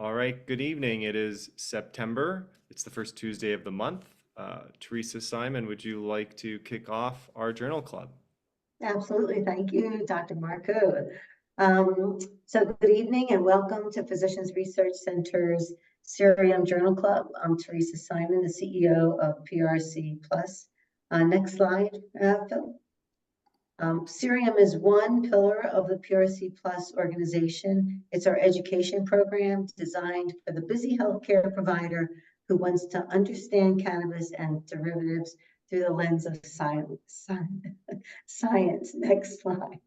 All right, good evening. It is September. It's the first Tuesday of the month. Teresa Simon, would you like to kick off our journal club? Absolutely. Thank you, Dr. Marcu. So good evening and welcome to Physicians Research Center's Cerium Journal Club. I'm Teresa Simon, the CEO of PRC Plus. Next slide, Phil. Cerium is one pillar of the PRC Plus organization. It's our education program designed for the busy healthcare provider who wants to understand cannabis and derivatives through the lens of science. Next slide.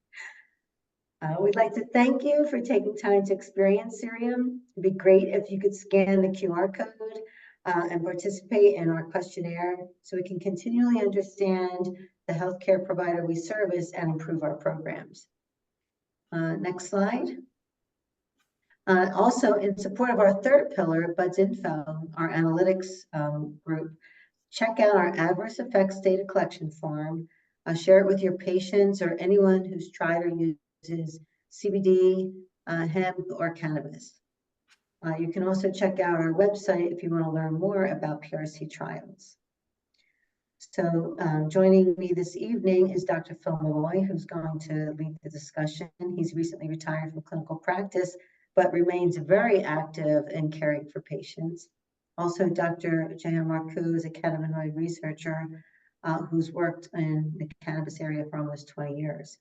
We'd like to thank you for taking time to experience Cerium. It'd be great if you could scan the QR code and participate in our questionnaire so we can continually understand the healthcare provider we service and improve our programs. Next slide. Also, in support of our third pillar, Buds Info, our analytics group, check out our adverse effects data collection form. Share it with your patients or anyone who's tried or uses CBD, hemp, or cannabis. You can also check out our website if you want to learn more about PRC trials. So joining me this evening is Dr. Phil Molloy, who's going to lead the discussion. He's recently retired from clinical practice, but remains very active in caring for patients. Also, Dr. Jahan Marcu is a cannabinoid researcher who's worked in the cannabis area for almost 20 years.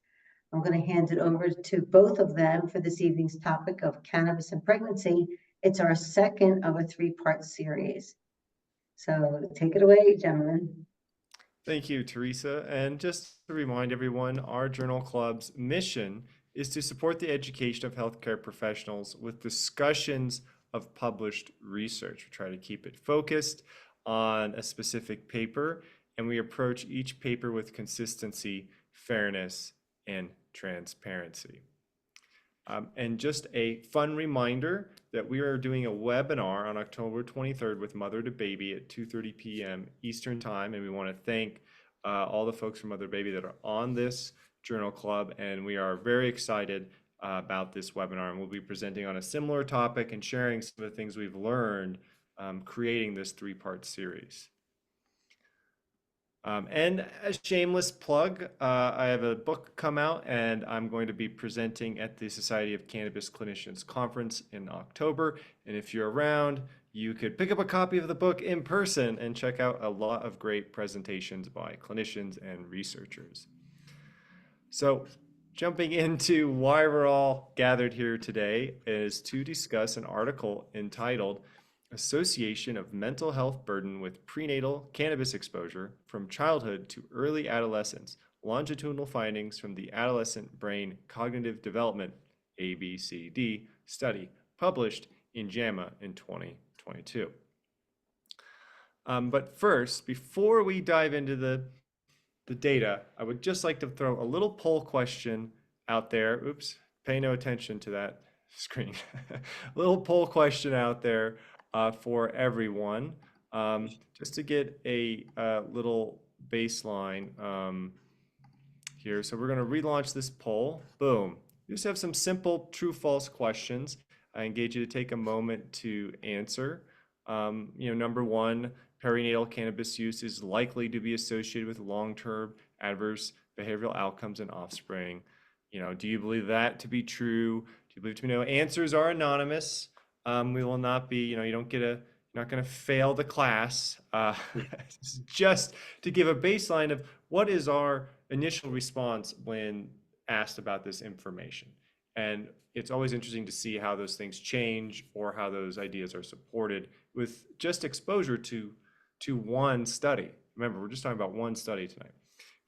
I'm going to hand it over to both of them for this evening's topic of cannabis and pregnancy. It's our second of a three-part series. So take it away, gentlemen. Thank you, Teresa. And just to remind everyone, our journal club's mission is to support the education of healthcare professionals with discussions of published research. We try to keep it focused on a specific paper, and we approach each paper with consistency, fairness, and transparency. And just a fun reminder that we are doing a webinar on October 23rd with Mother to Baby at 2:30 p.m. Eastern Time, and we want to thank all the folks from Mother to Baby that are on this journal club, and we are very excited about this webinar, and we'll be presenting on a similar topic and sharing some of the things we've learned creating this three-part series. And a shameless plug, I have a book come out and I'm going to be presenting at the Society of Cannabis Clinicians Conference in October. And if you're around, you could pick up a copy of the book in person and check out a lot of great presentations by clinicians and researchers. So jumping into why we're all gathered here today is to discuss an article entitled Association of Mental Health Burden with Prenatal Cannabis Exposure from Childhood to Early Adolescence, Longitudinal Findings from the Adolescent Brain Cognitive Development ABCD study, published in JAMA in 2022. But first, before we dive into the data, I would just like to throw a little poll question out there. Oops, pay no attention to that screen. A little poll question out there for everyone, just to get a little baseline here. So we're going to relaunch this poll. Boom. We just have some simple true-false questions. I engage you to take a moment to answer. Number one, perinatal cannabis use is likely to be associated with long-term adverse behavioral outcomes in offspring. Do you believe that to be true? Do you believe to be no? Answers are anonymous. We will not be, you're not going to fail the class. Just to give a baseline of what is our initial response when asked about this information. And it's always interesting to see how those things change or how those ideas are supported with just exposure to one study. Remember, we're just talking about one study tonight.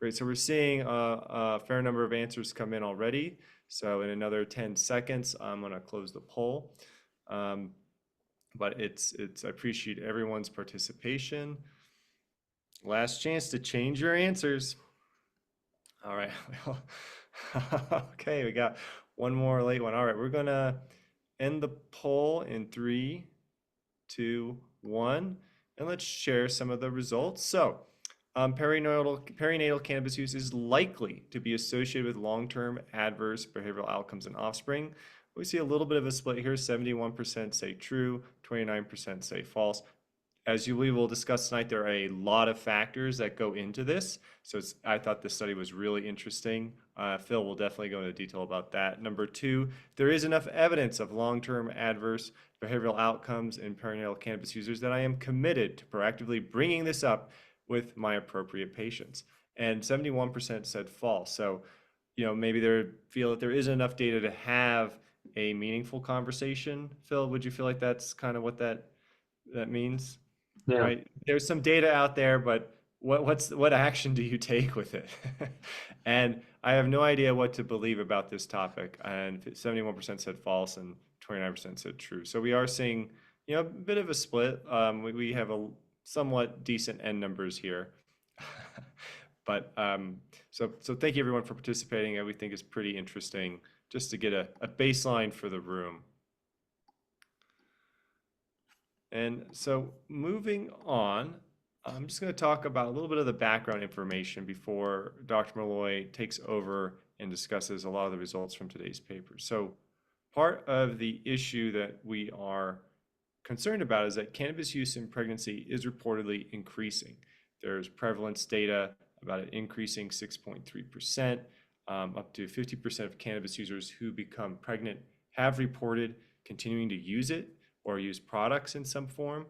Great, so we're seeing a fair number of answers come in already. So in another 10 seconds, I'm going to close the poll. But I appreciate everyone's participation. Last chance to change your answers. All right. Okay, we got one more late one. All right, we're gonna end the poll in 3, 2, 1, and let's share some of the results. So, perinatal cannabis use is likely to be associated with long-term adverse behavioral outcomes in offspring. We see a little bit of a split here. 71% say true, 29% say false. As we will discuss tonight, there are a lot of factors that go into this. So I thought this study was really interesting. Phil will definitely go into detail about that. Number two, there is enough evidence of long-term adverse behavioral outcomes in perinatal cannabis users that I am committed to proactively bringing this up with my appropriate patients. And 71% said false. So, maybe they feel that there isn't enough data to have a meaningful conversation. Phil, would you feel like that's kind of what that means? Yeah. Right? There's some data out there, but what action do you take with it? And I have no idea what to believe about this topic. And 71% said false and 29% said true. So we are seeing, a bit of a split. We have a somewhat decent N numbers here. But so thank you everyone for participating. We think it's pretty interesting just to get a baseline for the room. And so moving on, I'm just going to talk about a little bit of the background information before Dr. Molloy takes over and discusses a lot of the results from today's paper. So part of the issue that we are concerned about is that cannabis use in pregnancy is reportedly increasing. There's prevalence data about it increasing 6.3%, up to 50% of cannabis users who become pregnant have reported continuing to use it or use products in some form.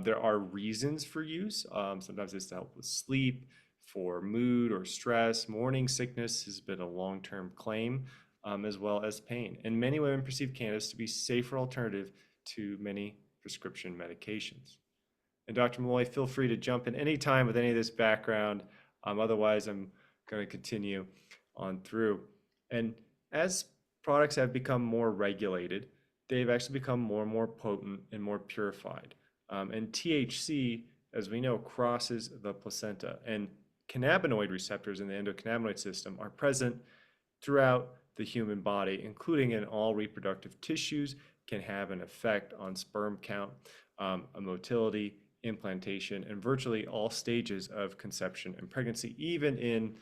There are reasons for use. Sometimes it's to help with sleep, for mood or stress. Morning sickness has been a long-term claim, as well as pain. And many women perceive cannabis to be a safer alternative to many prescription medications. And Dr. Molloy, feel free to jump in any time with any of this background. Otherwise, I'm going to continue on through. And as products have become more regulated, they've actually become more and more potent and more purified. And THC, as we know, crosses the placenta. And cannabinoid receptors in the endocannabinoid system are present throughout the human body, including in all reproductive tissues, can have an effect on sperm count, motility, implantation, and virtually all stages of conception and pregnancy. Even in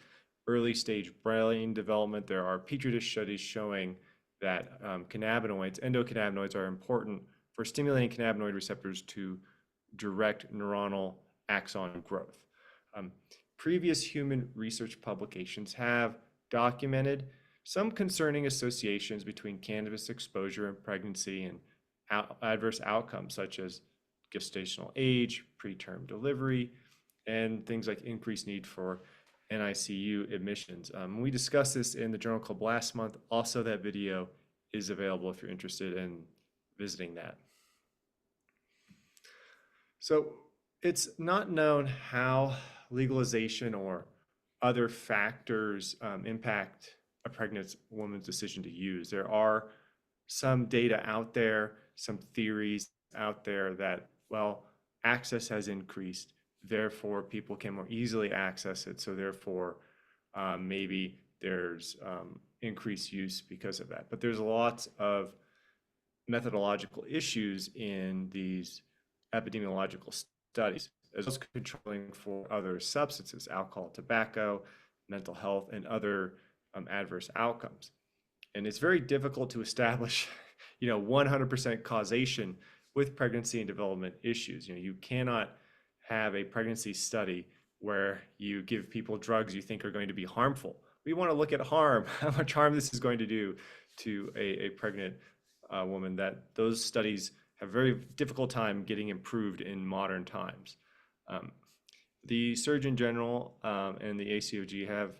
early stage brain development, there are petri dish studies showing that endocannabinoids are important for stimulating cannabinoid receptors to direct neuronal axon growth. Previous human research publications have documented some concerning associations between cannabis exposure and pregnancy and adverse outcomes such as gestational age, preterm delivery, and things like increased need for NICU admissions. We discussed this in the Journal Club last month. Also, that video is available if you're interested in visiting that. So it's not known how legalization or other factors impact a pregnant woman's decision to use. There are some data out there, some theories out there that, well, access has increased, therefore people can more easily access it, so therefore maybe there's increased use because of that. But there's lots of methodological issues in these epidemiological studies, as well as controlling for other substances, alcohol, tobacco, mental health, and other adverse outcomes. And it's very difficult to establish 100% causation with pregnancy and development issues. You cannot have a pregnancy study where you give people drugs you think are going to be harmful. We want to look at harm, how much harm this is going to do to a pregnant woman. That those studies have a very difficult time getting improved in modern times. The Surgeon General and the ACOG have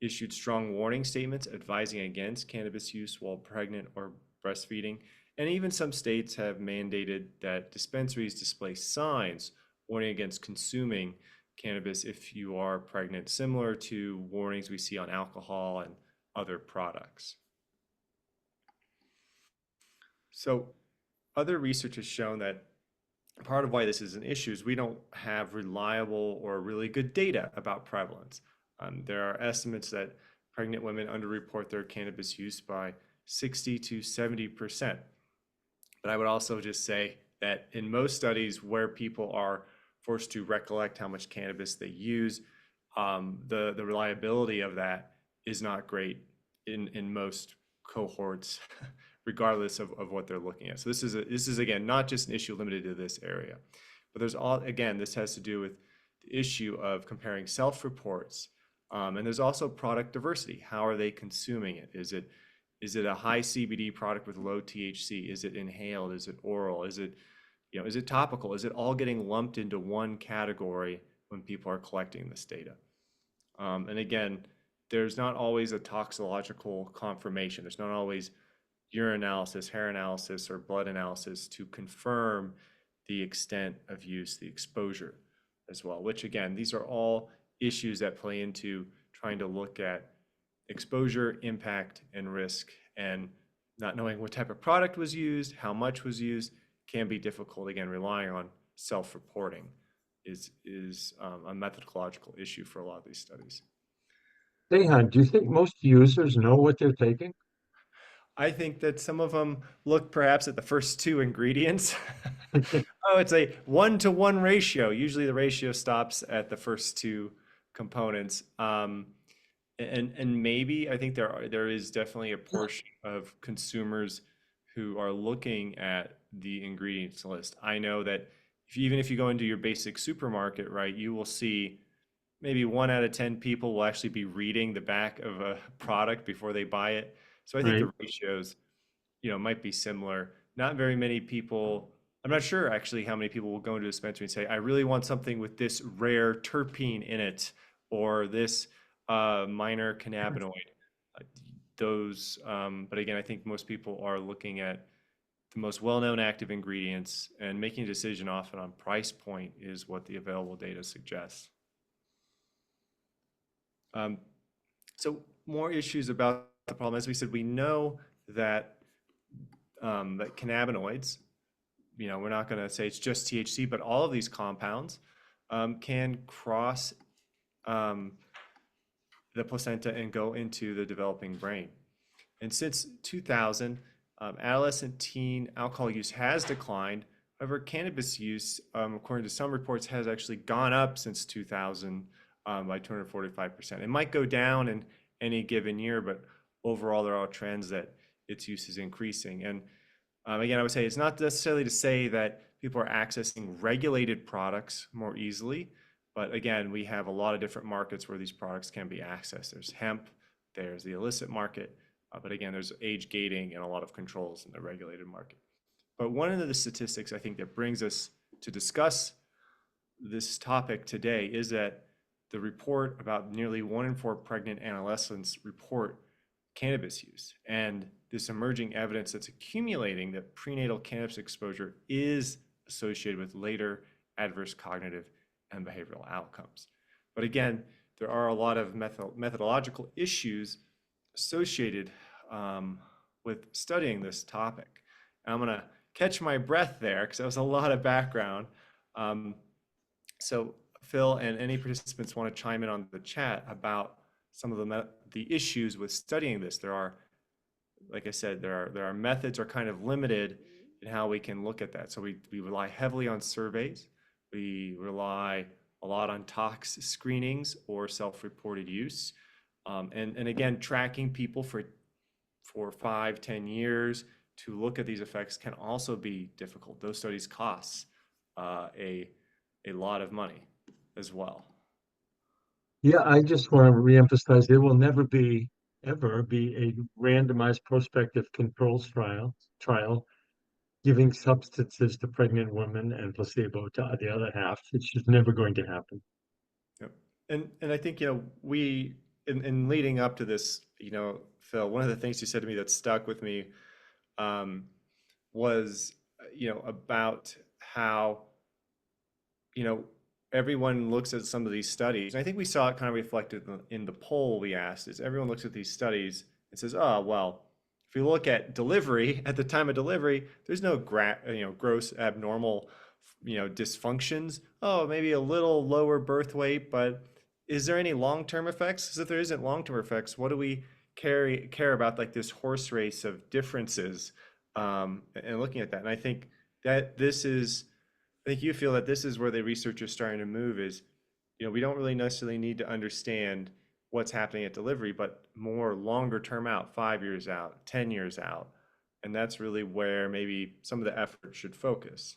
issued strong warning statements advising against cannabis use while pregnant or breastfeeding. And even some states have mandated that dispensaries display signs warning against consuming cannabis if you are pregnant, similar to warnings we see on alcohol and other products. So other research has shown that part of why this is an issue is we don't have reliable or really good data about prevalence. There are estimates that pregnant women underreport their cannabis use by 60 to 70%. But I would also just say that in most studies where people are forced to recollect how much cannabis they use, the reliability of that is not great in most cohorts, regardless of what they're looking at. So this is again not just an issue limited to this area, but there's all again this has to do with the issue of comparing self-reports, and there's also product diversity. How are they consuming it? Is it a high CBD product with low THC? Is it inhaled? Is it oral? Is it is it topical? Is it all getting lumped into one category when people are collecting this data? And again, there's not always a toxicological confirmation. There's not always urine analysis, hair analysis, or blood analysis to confirm the extent of use, the exposure as well, which again, these are all issues that play into trying to look at exposure, impact, and risk. And not knowing what type of product was used, how much was used, can be difficult. Again, relying on self-reporting is a methodological issue for a lot of these studies. Jahan, do you think most users know what they're taking? I think that some of them look perhaps at the first two ingredients. Oh, it's a 1-to-1 ratio. Usually the ratio stops at the first two components. And maybe I think there is definitely a portion of consumers who are looking at the ingredients list. I know that even if you go into your basic supermarket, right, you will see maybe 1 out of 10 people will actually be reading the back of a product before they buy it. So I think Right. the ratios, might be similar. Not very many people, I'm not sure actually how many people will go into a dispensary and say, I really want something with this rare terpene in it, or this minor cannabinoid. Uh, but again, I think most people are looking at the most well-known active ingredients and making a decision often on price point is what the available data suggests. So more issues about the problem. As we said, we know that that cannabinoids, we're not going to say it's just THC, but all of these compounds can cross the placenta and go into the developing brain. And since 2000, adolescent teen alcohol use has declined. However, cannabis use, according to some reports, has actually gone up since 2000 by 245%. It might go down in any given year, but overall there are trends that its use is increasing. And again, I would say it's not necessarily to say that people are accessing regulated products more easily, but again, we have a lot of different markets where these products can be accessed. There's hemp, there's the illicit market, but again, there's age gating and a lot of controls in the regulated market. But one of the statistics I think that brings us to discuss this topic today is that the report about nearly 1 in 4 pregnant adolescents report cannabis use, and this emerging evidence that's accumulating that prenatal cannabis exposure is associated with later adverse cognitive and behavioral outcomes. But again, there are a lot of methodological issues associated with studying this topic. And I'm going to catch my breath there because that was a lot of background. So Phil and any participants want to chime in on the chat about some of the issues with studying this. There are, like I said, there are methods are kind of limited in how we can look at that. So we rely heavily on surveys. We rely a lot on tox screenings or self-reported use. And again, tracking people for 5-10 years to look at these effects can also be difficult. Those studies cost a lot of money as well. Yeah, I just want to reemphasize there will never ever be a randomized prospective controls trial giving substances to pregnant women and placebo to the other half. It's just never going to happen. Yep. And I think, we in leading up to this, Phil, one of the things you said to me that stuck with me was, about how, everyone looks at some of these studies. And I think we saw it kind of reflected in the poll we asked, is everyone looks at these studies and says, oh, well, if you look at delivery, at the time of delivery, there's no gross abnormal, dysfunctions. Oh, maybe a little lower birth weight, but is there any long-term effects? Because if there isn't long-term effects, what do we care about, like this horse race of differences, and looking at that? And I think that I think you feel that this is where the research is starting to move is, we don't really necessarily need to understand what's happening at delivery, but more longer term out, 5 years out, 10 years out. And that's really where maybe some of the effort should focus.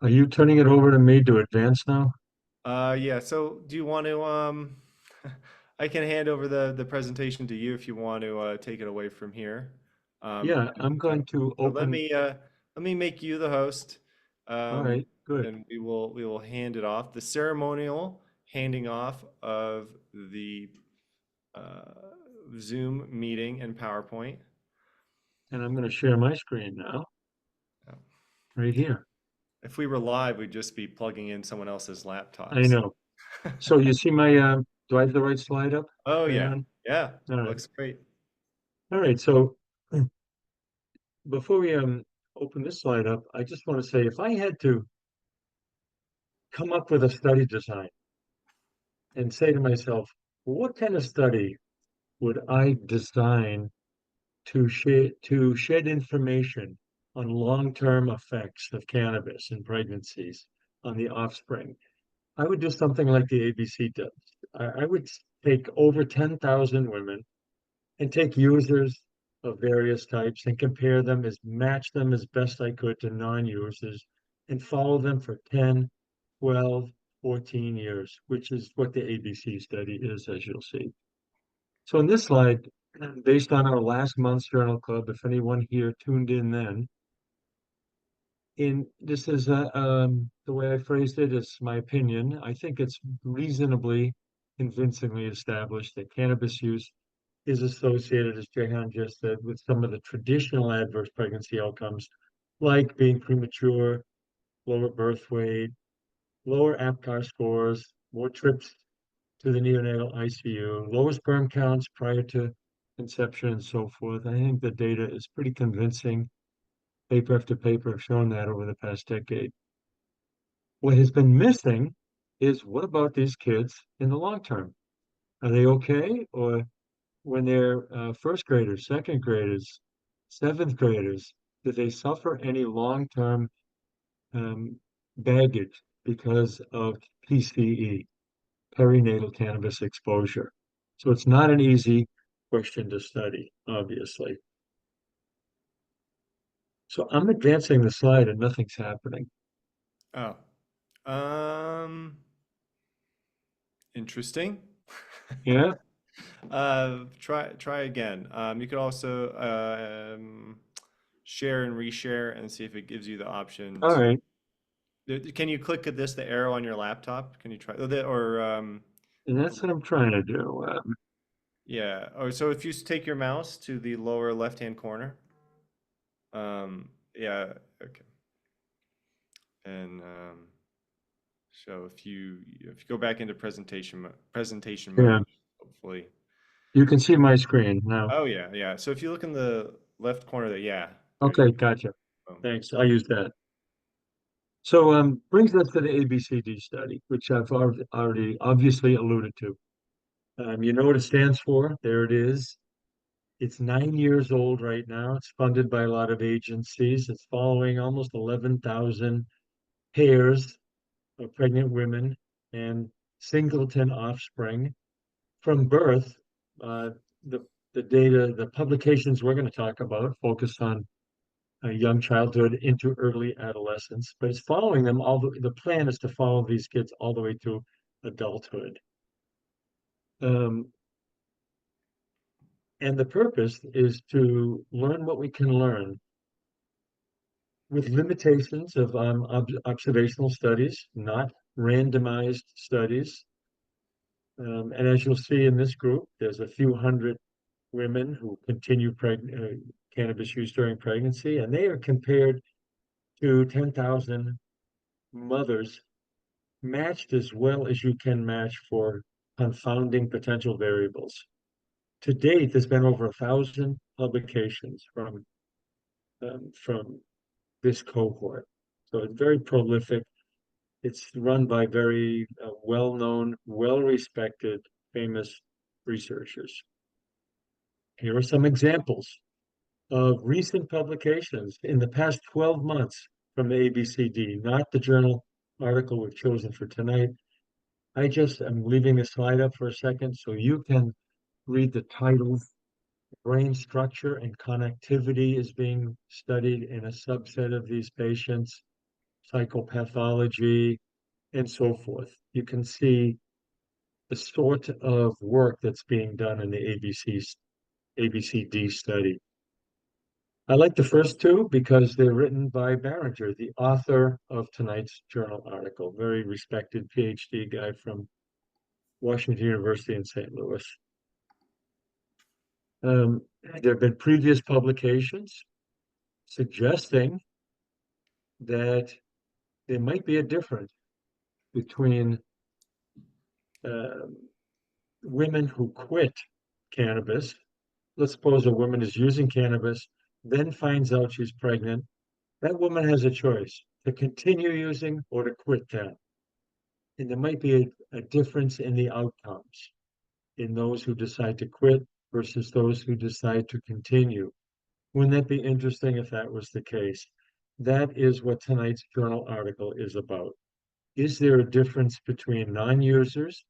Are you turning it over to me to advance now? Yeah, so do you want to, I can hand over the presentation to you if you want to take it away from here. Yeah, I'm Uh, going to so open. let me make you the host, All um, right, good. and we will hand it off. The ceremonial handing off of the uh, Zoom meeting and PowerPoint. And I'm going to share my screen now, Oh, right here. if we were live, we'd just be plugging in someone else's I laptops. know. So you see my, do I have the right slide up, Oh yeah, Jahan? yeah, All right. looks great. All right. So before we open this slide up, I just want to say if I had to come up with a study design and say to myself, what kind of study would I design to shed information on long-term effects of cannabis in pregnancies on the offspring? I would do something like the ABC does. I would take over 10,000 women and take users of various types and compare them match them as best I could to non-users and follow them for 10, 12, 14 years, which is what the ABC study is, as you'll see. So in this slide, based on our last month's journal club, if anyone here tuned in then, this is the way I phrased it is my opinion. I think it's reasonably convincingly established that cannabis use is associated, as Jahan just said, with some of the traditional adverse pregnancy outcomes, like being premature, lower birth weight, lower APGAR scores, more trips to the neonatal ICU, lower sperm counts prior to conception, and so forth. I think the data is pretty convincing. Paper after paper have shown that over the past decade. What has been missing is what about these kids in the long term? Are they okay? Or when they're first graders, second graders, seventh graders, do they suffer any long-term um, baggage because of PCE, perinatal cannabis exposure? So it's not an easy question to study, obviously. So I'm advancing the slide and nothing's happening. Oh, um, interesting. Yeah. Try again. You could also share and reshare and see if it gives you the option All right. Can you click at this, the arrow on your laptop? Can you try or And that's what I'm trying to do. yeah. Or so if you take your mouse to the lower left-hand corner. Yeah, okay. And so if you go back into presentation Yeah. mode, hopefully. You can see my screen now. Oh yeah, yeah. So if you look in the left corner there, yeah, there's Okay, gotcha. boom. Thanks. I'll use that. So brings us to the ABCD study, which I've already obviously alluded to. You know what it stands for? There it is. It's 9 years old right now. It's funded by a lot of agencies. It's following almost 11,000 pairs of pregnant women and singleton offspring from birth. Uh, the the data, the publications we're going to talk about focus on young childhood into early adolescence, but it's following them the plan is to follow these kids all the way to adulthood. Um, and the purpose is to learn what we can learn with limitations of observational studies, not randomized studies. And as you'll see in this group, there's a few hundred women who continue cannabis use during pregnancy, and they are compared to 10,000 mothers matched as well as you can match for confounding potential variables. To date, there's been over 1,000 publications from this cohort. So it's very prolific. It's run by very well-known, well-respected, famous researchers. Here are some examples of recent publications in the past 12 months from the ABCD, not the journal article we've chosen for tonight. I just am leaving the slide up for a second so you can read the titles. Brain structure and connectivity is being studied in a subset of these patients, psychopathology, and so forth. You can see the sort of work that's being done in the ABCD study. I like the first two because they're written by Baranger, the author of tonight's journal article, very respected PhD guy from Washington University in St. Louis. There have been previous publications suggesting that there might be a difference between uh, women who quit cannabis. Let's suppose a woman is using cannabis, then finds out she's pregnant. That woman has a choice to continue using or to quit that. And there might be a difference in the outcomes in those who decide to quit versus those who decide to continue. Wouldn't that be interesting if that was the case? That is what tonight's journal article is about. Is there a difference between non-users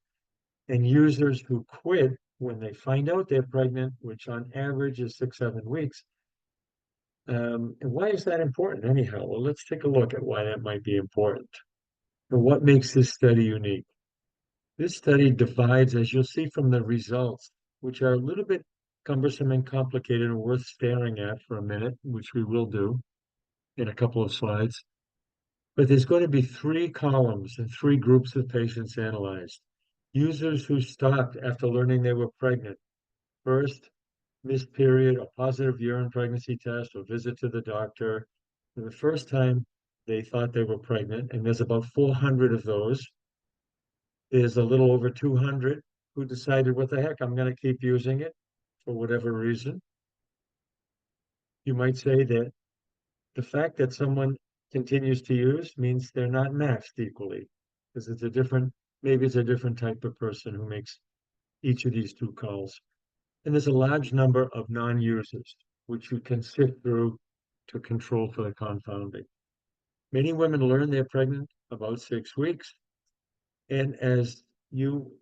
and users who quit when they find out they're pregnant, which on average is 6-7 weeks? And why is that important anyhow? Well, let's take a look at why that might be important and what makes this study unique. This study divides, as you'll see from the results, which are a little bit cumbersome and complicated and worth staring at for a minute, which we will do in a couple of slides. But there's going to be 3 columns and 3 groups of patients analyzed. Users who stopped after learning they were pregnant. First, missed period, a positive urine pregnancy test, or visit to the doctor. For the first time they thought they were pregnant, and there's about 400 of those. There's a little over 200 who decided, what the heck, I'm going to keep using it for whatever reason. You might say that the fact that someone continues to use means they're not matched equally, because it's a different, maybe it's a different type of person who makes each of these 2 calls. And there's a large number of non-users, which you can sift through to control for the confounding. Many women learn they're pregnant about 6 weeks. And as you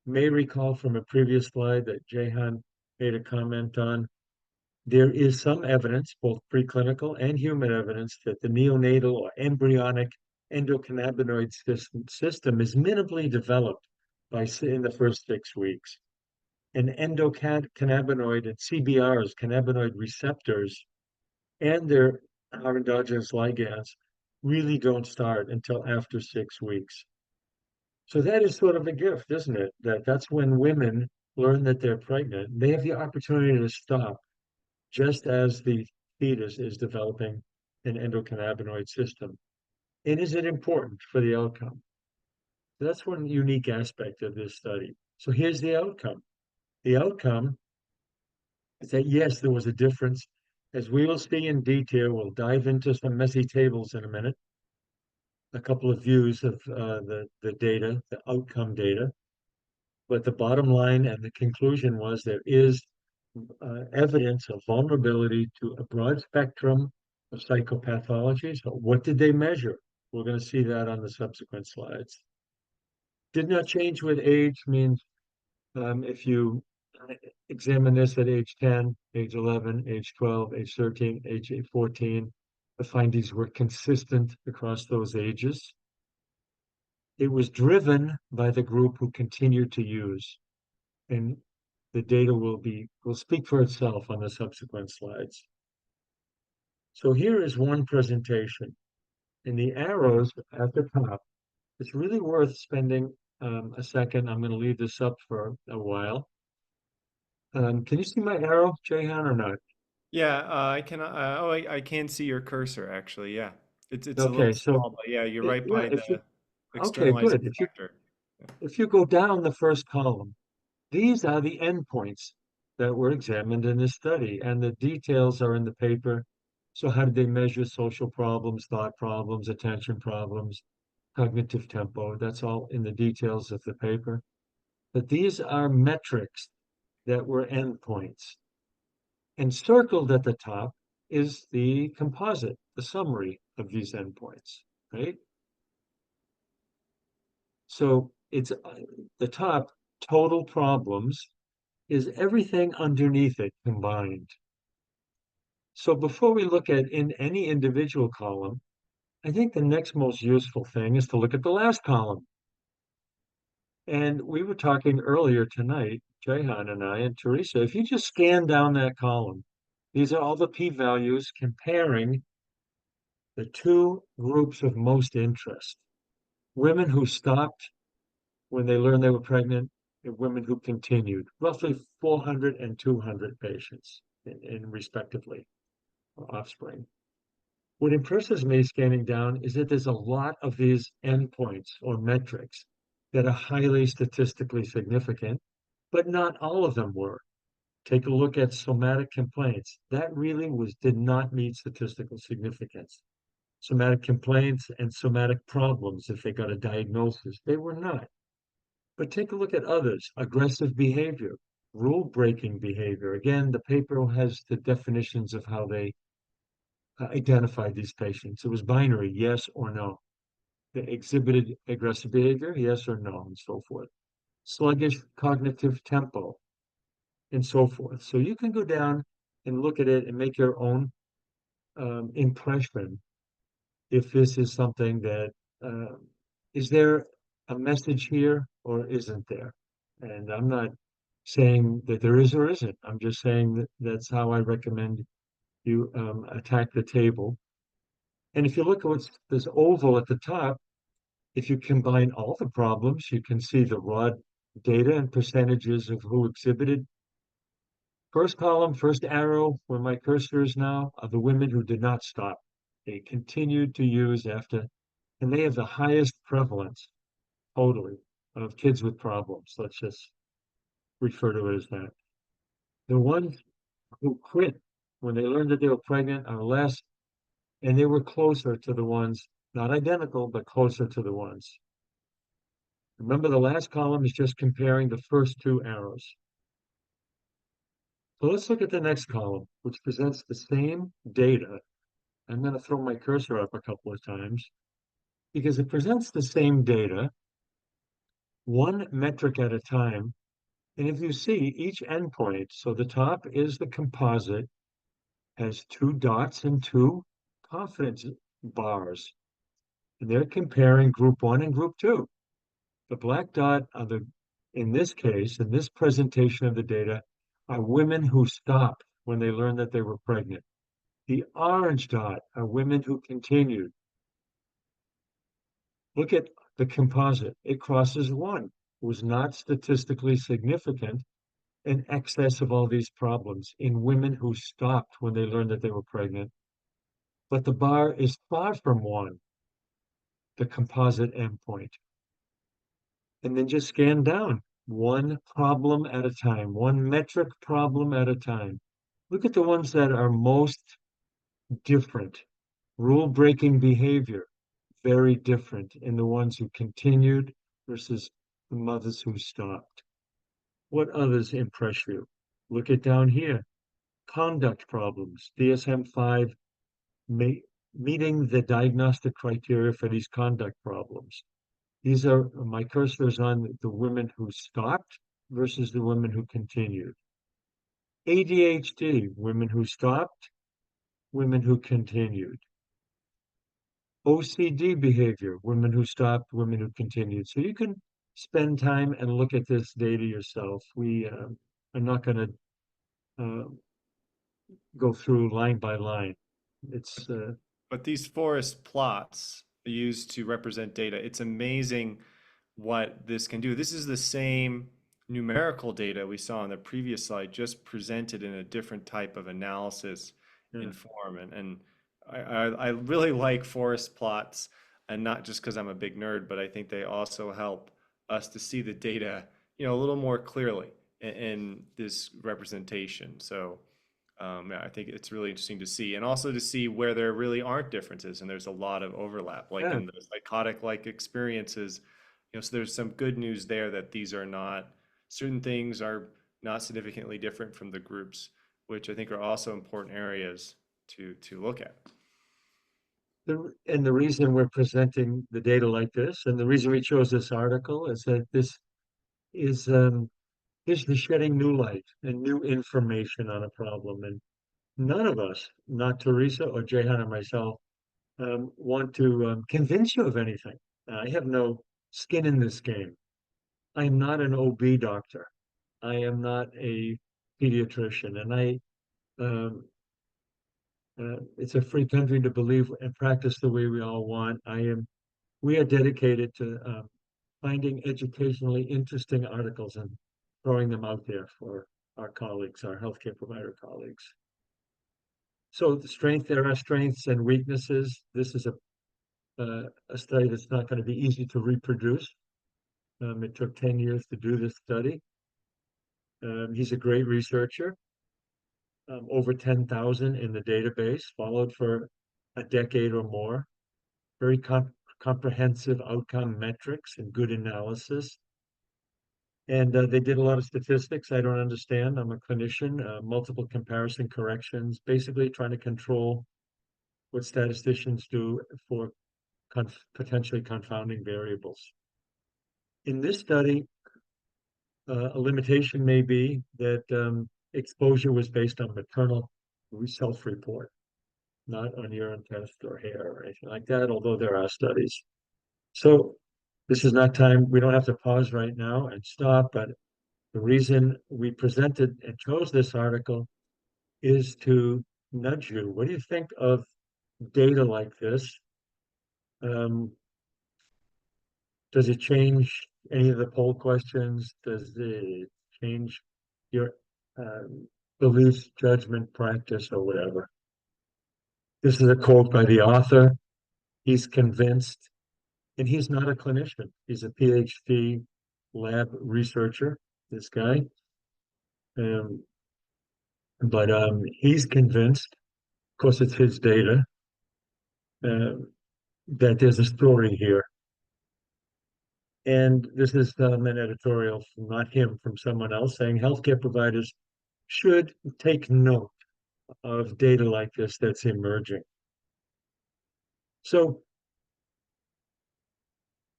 may recall from a previous slide that Jahan made a comment on, there is some evidence, both preclinical and human evidence, that the neonatal or embryonic endocannabinoid system is minimally developed in the first 6 weeks. And endocannabinoid and CBRs, cannabinoid receptors, and their endogenous ligands really don't start until after 6 weeks. So that is sort of a gift, isn't it? That's when women learn that they're pregnant. They have the opportunity to stop just as the fetus is developing an endocannabinoid system. And is it important for the outcome? That's one unique aspect of this study. So here's the outcome. The outcome is that, yes, there was a difference. As we will see in detail, we'll dive into some messy tables in a minute, a couple of views of the data, the outcome data. But the bottom line and the conclusion was there is evidence of vulnerability to a broad spectrum of psychopathologies. So what did they measure? We're going to see that on the subsequent slides. Did not change with age means if you examine this at age 10, age 11, age 12, age 13, age 14, the findings were consistent across those ages. It was driven by the group who continued to use, and the data will speak for itself on the subsequent slides. So here is one presentation, and the arrows at the top. It's really worth spending a second. I'm going to leave this up for a while. Can you see my arrow, Jahan, or not? Yeah, I can. I can see your cursor actually. Yeah, it's a little Okay, so small, but yeah, you're right yeah, behind if you the okay, externalizing good. factor. Yeah. If you go down the first column, these are the endpoints that were examined in this study, and the details are in the paper. So how did they measure social problems, thought problems, attention problems, cognitive tempo? That's all in the details of the paper. But these are metrics that were endpoints. And circled at the top is the composite, the summary of these endpoints, right? So it's the top total problems is everything underneath it combined. So before we look at in any individual column, I think the next most useful thing is to look at the last column. And we were talking earlier tonight, Jahan and I and Teresa, if you just scan down that column, these are all the p-values comparing the two groups of most interest. Women who stopped when they learned they were pregnant and women who continued, roughly 400 and 200 patients in respectively, offspring. What impresses me scanning down is that there's a lot of these endpoints or metrics that are highly statistically significant, but not all of them were. Take a look at somatic complaints. That really did not meet statistical significance. Somatic complaints and somatic problems, if they got a diagnosis, they were not. But take a look at others. Aggressive behavior, rule-breaking behavior. Again, the paper has the definitions of how they identified these patients. It was binary, yes or no. They exhibited aggressive behavior, yes or no, and so forth. Sluggish cognitive tempo, and so forth. So you can go down and look at it and make your own impression if this is something that is there a message here or isn't there? And I'm not saying that there is or isn't. I'm just saying that that's how I recommend you attack the table. And if you look at what's this oval at the top, if you combine all the problems, you can see the raw data and percentages of who exhibited. First column, first arrow, where my cursor is now, are the women who did not stop. They continued to use after, and they have the highest prevalence totally of kids with problems. Let's just refer to it as that. The ones who quit when they learned that they were pregnant are less, and they were closer to the ones, not identical, but closer to the ones. Remember, the last column is just comparing the first two arrows. So let's look at the next column, which presents the same data. I'm going to throw my cursor up a couple of times because it presents the same data, one metric at a time. And if you see each endpoint, so the top is the composite, has two dots and two confidence bars. And they're comparing group one and group two. The black dot are in this case, in this presentation of the data, are women who stopped when they learned that they were pregnant. The orange dot are women who continued. Look at the composite. It crosses one. It was not statistically significant in excess of all these problems in women who stopped when they learned that they were pregnant. But the bar is far from one, the composite endpoint. And then just scan down one problem at a time, one metric problem at a time. Look at the ones that are most different. Rule-breaking behavior, very different in the ones who continued versus the mothers who stopped. What others impress you? Look at down here. Conduct problems, DSM-5 meeting the diagnostic criteria for these conduct problems. These are my cursors on the women who stopped versus the women who continued. ADHD, women who stopped, women who continued. OCD behavior, women who stopped, women who continued. So you can spend time and look at this data yourself. We are not going to go through line by line. It's But these forest plots used to represent data, it's amazing what this can do. This is the same numerical data we saw on the previous slide, just presented in a different type of analysis in form. And I really like forest plots, and not just because I'm a big nerd, but I think they also help us to see the data, a little more clearly in this representation. So yeah, I think it's really interesting to see, and also to see where there really aren't differences, and there's a lot of overlap, like yeah, in the psychotic-like experiences. So there's some good news there that certain things are not significantly different from the groups, which I think are also important areas to look at. And the reason we're presenting the data like this, and the reason we chose this article is that this is the shedding new light and new information on a problem. And none of us, not Teresa or Jahan or myself, want to convince you of anything. I have no skin in this game. I am not an OB doctor. I am not a pediatrician, and it's a free country to believe and practice the way we all want. We are dedicated to finding educationally interesting articles and throwing them out there for our colleagues, our healthcare provider colleagues. So there are strengths and weaknesses. This is a study that's not going to be easy to reproduce. It took 10 years to do this study. He's a great researcher, over 10,000 in the database, followed for a decade or more. Very comprehensive outcome metrics and good analysis. And they did a lot of statistics I don't understand. I'm a clinician, multiple comparison corrections, basically trying to control what statisticians do for potentially confounding variables. In this study, a limitation may be that exposure was based on maternal self-report, not on urine test or hair or anything like that, although there are studies. So this is not time, we don't have to pause right now and stop, but the reason we presented and chose this article is to nudge you. What do you think of data like this? Does it change any of the poll questions? Does it change your beliefs, judgment, practice, or whatever? This is a quote by the author. He's convinced, and he's not a clinician. He's a PhD lab researcher, this guy. But he's convinced, of course, it's his data, that there's a story here. And this is an editorial from not him, from someone else, saying healthcare providers should take note of data like this that's emerging. So,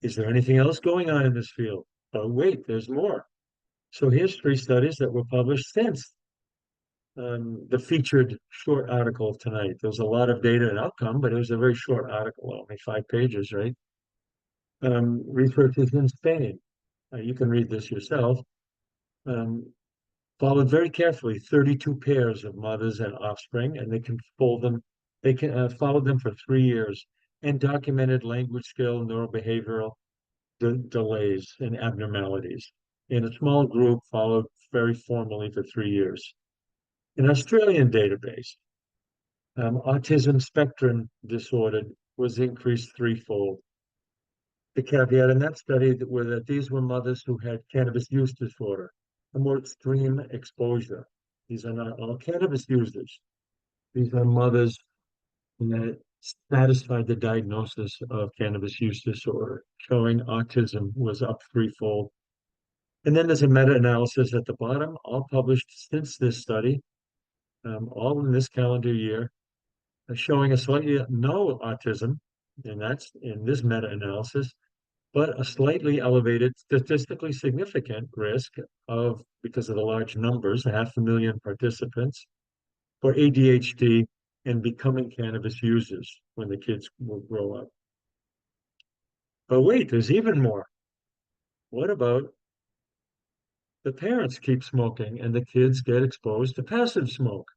is there anything else going on in this field? Oh, wait, there's more. So here's 3 studies that were published since the featured short article tonight. There's a lot of data and outcome, but it was a very short article, only 5 pages, right? Researchers in Spain, you can read this yourself, followed very carefully 32 pairs of mothers and offspring, and they can followed them for 3 years and documented language skill, neurobehavioral delays and abnormalities in a small group, followed very formally for 3 years. An Australian database, autism spectrum disorder was increased 3-fold. The caveat in that study were that these were mothers who had cannabis use disorder, a more extreme exposure. These are not all cannabis users. These are mothers that satisfied the diagnosis of cannabis use disorder, showing autism was up 3-fold. And then there's a meta-analysis at the bottom, all published since this study, all in this calendar year, showing a slightly no autism, and that's in this meta-analysis, but a slightly elevated, statistically significant risk of, because of the large numbers, 500,000 participants, for ADHD and becoming cannabis users when the kids will grow up. But wait, there's even more. What about the parents keep smoking and the kids get exposed to passive smoke?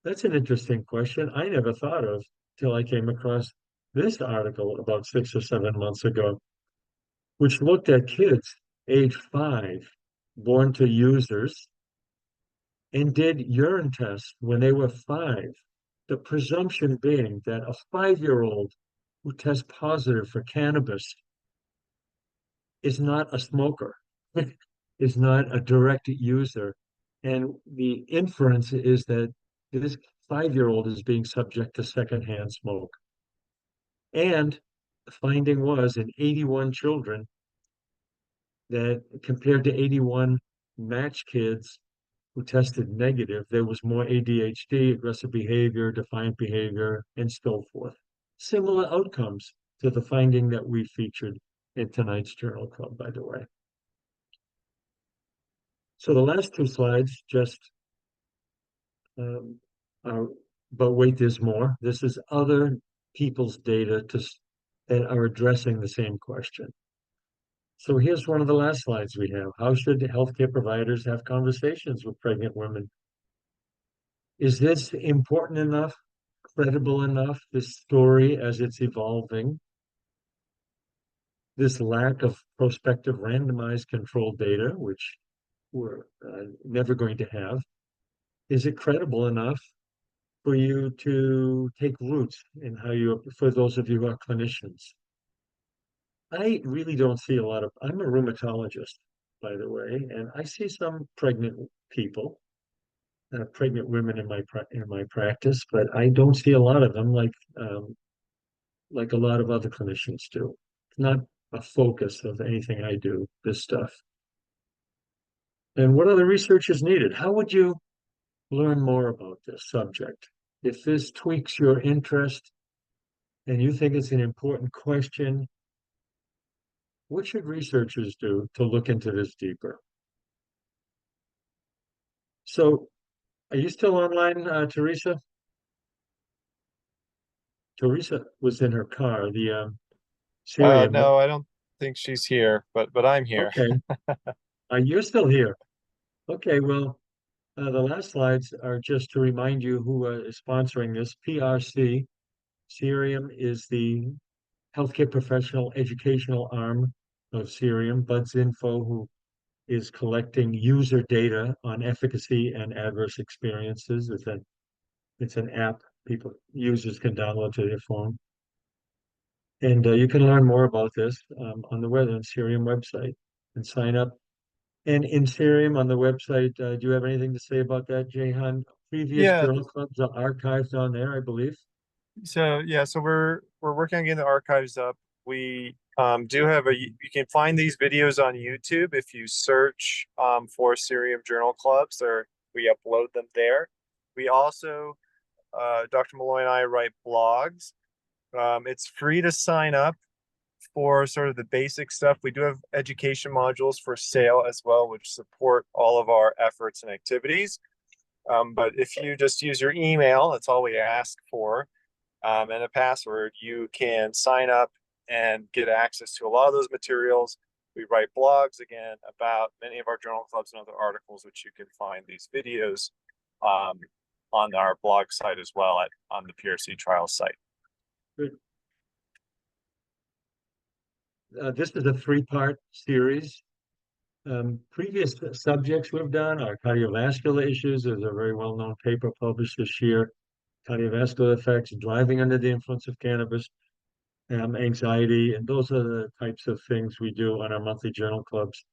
That's an interesting question I never thought of till I came across this article about 6 or 7 months ago, which looked at kids age 5, born to users, and did urine tests when they were 5. The presumption being that a 5-year-old who tests positive for cannabis is not a smoker, is not a direct user. And the inference is that this 5-year-old is being subject to secondhand smoke. And the finding was in 81 children that compared to 81 match kids who tested negative, there was more ADHD, aggressive behavior, defiant behavior, and so forth. similar outcomes to the finding that we featured in tonight's journal club, by the way. So the last two slides just are, but wait, there's more. This is other people's data that are addressing the same question. So here's one of the last slides we have. How should healthcare providers have conversations with pregnant women? Is this important enough, credible enough, this story as it's evolving? This lack of prospective randomized controlled data, which we're never going to have, is it credible enough for you to take roots in how you, for those of you who are clinicians? I really don't see a lot of, I'm a rheumatologist, by the way, and I see some pregnant people, pregnant women in my practice, but I don't see a lot of them like a lot of other clinicians do. It's not a focus of anything I do, this stuff. And what other research is needed? How would you learn more about this subject? If this tweaks your interest and you think it's an important question, what should researchers do to look into this deeper? So, are you still online, Teresa? Teresa was in her car, the Cerium. No, I don't think she's here, but I'm here. Okay, you're still here. Okay, well, the last slides are just to remind you who is sponsoring this. PRC, Cerium is the healthcare professional educational arm of Cerium. Buds Info, who is collecting user data on efficacy and adverse experiences. It's an app users can download to their phone. And you can learn more about this on the Cerium website and sign up. And in Cerium on the website, do you have anything to say about that, Jahan? Previous Yeah, journal clubs are archived on there, I believe. so we're working on getting the archives up. We do have you can find these videos on YouTube if you search for Cerium Journal Clubs, or we upload them there. We also Dr. Molloy and I write blogs. It's free to sign up for sort of the basic stuff. We do have education modules for sale as well, which support all of our efforts and activities. But if you just use your email, that's all we ask for, and a password, you can sign up and get access to a lot of those materials. We write blogs again about many of our journal clubs and other articles, which you can find these videos on our blog site as well on the PRC trial site. Good. This is a three-part series. Previous subjects we've done are cardiovascular issues. There's a very well-known paper published this year, cardiovascular effects, driving under the influence of cannabis, anxiety, and those are the types of things we do on our monthly journal clubs.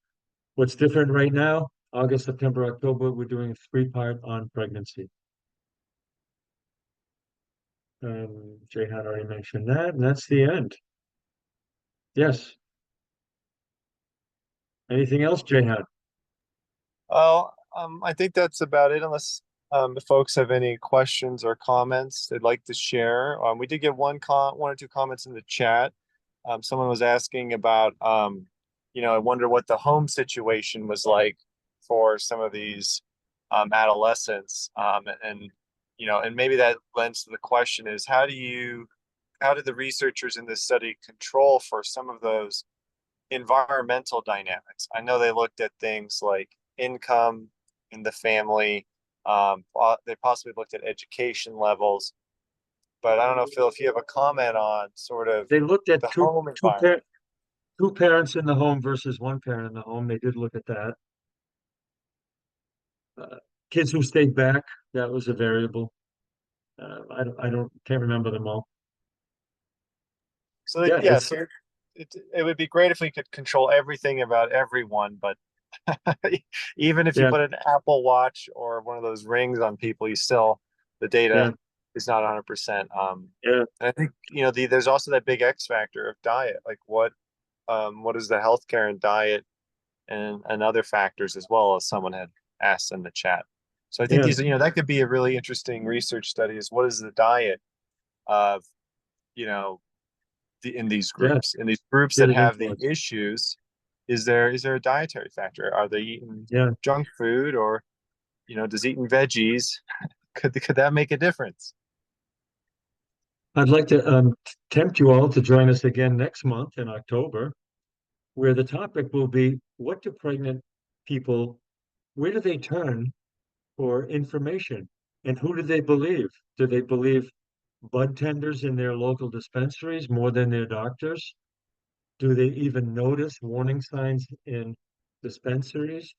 What's different right now, August, September, October, we're doing a three-part on pregnancy. Jahan already mentioned that, and that's the end. Yes. Anything else, Jahan? Well, I think that's about it, unless the folks have any questions or comments they'd like to share. We did get one or two comments in the chat. Someone was asking about, I wonder what the home situation was like for some of these adolescents, and maybe that lends to the question is how did the researchers in this study control for some of those environmental dynamics? I know they looked at things like income in the family. They possibly looked at education levels, but I don't know, Phil, if you have a comment on sort of They looked at the home environment. two parents in the home versus one parent in the home. They did look at that. Kids who stayed back, that was a variable. Can't remember them all. So Yeah, so it would be great if we could control everything about everyone, but even if you yeah, put an Apple Watch or one of those rings on people, the data yeah, is not 100%. yeah. And I think there's also that big X factor of diet, like what is the healthcare and diet and other factors as well, as someone had asked in the chat. So I think Yeah. that could be a really interesting research study, is what is the diet of you know, in these Yeah, groups get that an have the influence. issues, is there a dietary factor? Are they eating Yeah, junk food, or does eating veggies could that make a difference? I'd like to tempt you all to join us again next month in October, where the topic will be, what do pregnant people, where do they turn for information, and who do they believe? Do they believe bud tenders in their local dispensaries more than their doctors? Do they even notice warning signs in dispensaries?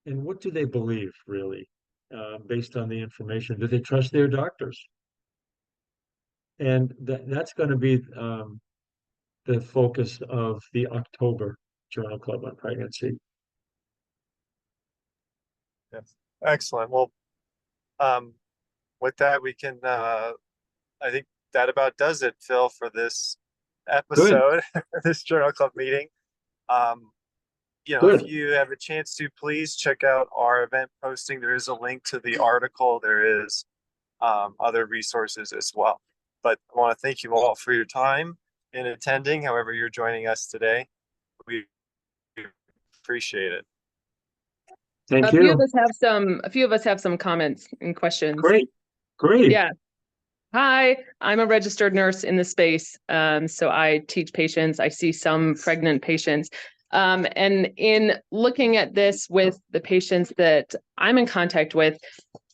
And what do they believe, really, based on the information? Do they trust their doctors? And that's going to be the focus of the October Journal Club on Pregnancy. Yes. Excellent. Well, um, with that, we can, I think that about does it, Phil, for this Good, episode, this journal club meeting. Um, if good. you have a chance to, please check out our event posting. There is a link to the article. There is other resources as well. But I want to thank you all for your time in attending, however you're joining us today. We appreciate it. Thank A few of you. us have some comments and questions. Great, great. Yeah. Hi, I'm a registered nurse in the space. So I teach patients. I see some pregnant patients. And in looking at this with the patients that I'm in contact with,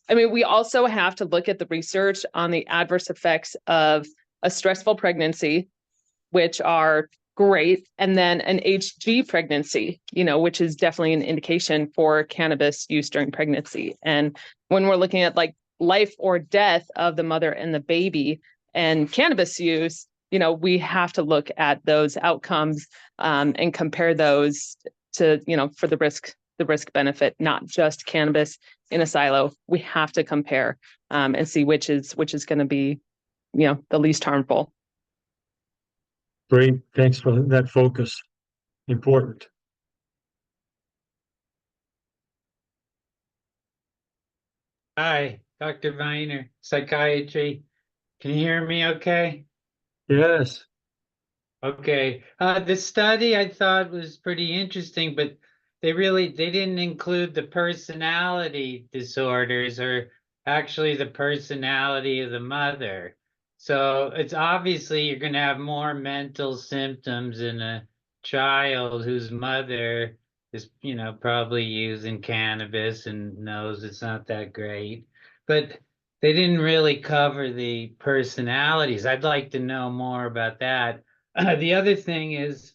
I mean, we also have to look at the research on the adverse effects of a stressful pregnancy, which are great, and then an HG pregnancy, which is definitely an indication for cannabis use during pregnancy. And when we're looking at like life or death of the mother and the baby and cannabis use, we have to look at those outcomes and compare those to, for the risk benefit, not just cannabis in a silo. We have to compare and see which is going to be, the least harmful. Great. Thanks for that focus. Important. Hi, Dr. Viner, psychiatry. Can you hear me okay? Yes. Okay. The study I thought was pretty interesting, but they didn't include the personality disorders or actually the personality of the mother. So it's obviously you're going to have more mental symptoms in a child whose mother is, probably using cannabis and knows it's not that great. But they didn't really cover the personalities. I'd like to know more about that. The other thing is,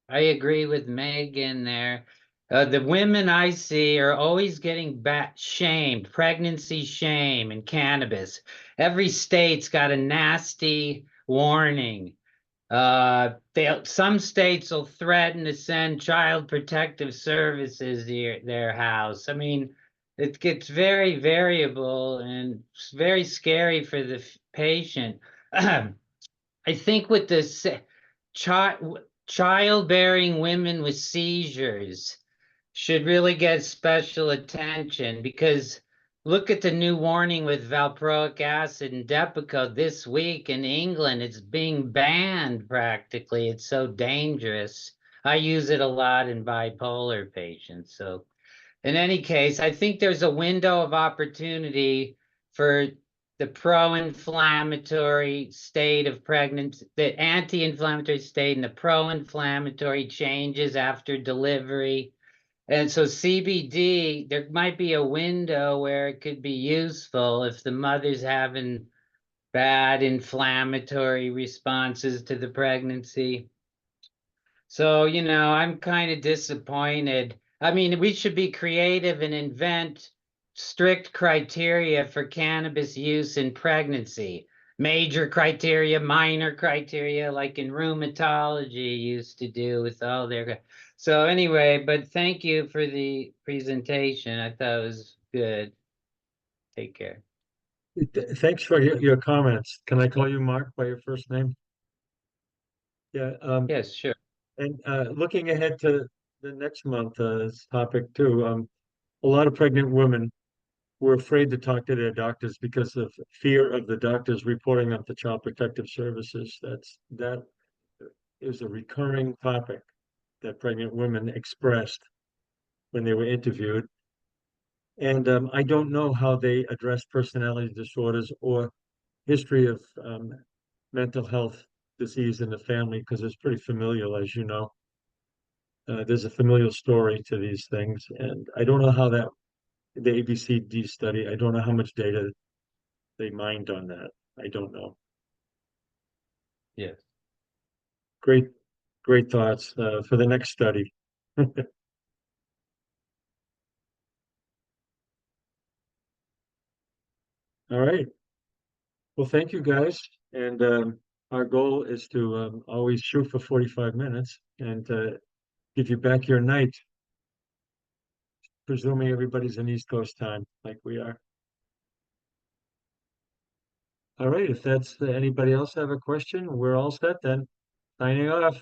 I agree with Megan there. The women I see are always getting shamed, pregnancy shame in cannabis. Every state's got a nasty warning. Some states will threaten to send child protective services to their house. I mean, it gets very variable and it's very scary for the patient. I think with the childbearing women with seizures should really get special attention, because look at the new warning with valproic acid and Depakote this week in England. It's being banned practically. It's so dangerous. I use it a lot in bipolar patients. So in any case, I think there's a window of opportunity for the pro-inflammatory state of pregnancy, the anti-inflammatory state and the pro-inflammatory changes after delivery. And so CBD, there might be a window where it could be useful if the mother's having bad inflammatory responses to the pregnancy. So, I'm kind of disappointed. I mean, we should be creative and invent strict criteria for cannabis use in pregnancy. Major criteria, minor criteria, like in rheumatology used to do with all their. So anyway, but thank you for the presentation. I thought it was good. Take care. Thanks for your comments. Can I call you Mark by your first name? Yeah. Yes, sure. And looking ahead to the next month's topic too, a lot of pregnant women were afraid to talk to their doctors because of fear of the doctors reporting them to Child Protective Services. That is a recurring topic that pregnant women expressed when they were interviewed. And I don't know how they address personality disorders or history of mental health disease in the family, because it's pretty familial, as you know. There's a familial story to these things, and I don't know how the ABCD study, I don't know how much data they mined on that. I don't know. Yes. Great, great thoughts for the next study. All right. Well, thank you guys. And our goal is to always shoot for 45 minutes and give you back your night, presuming everybody's in East Coast time like we are. All right. If that's anybody else have a question, we're all set then. Signing off.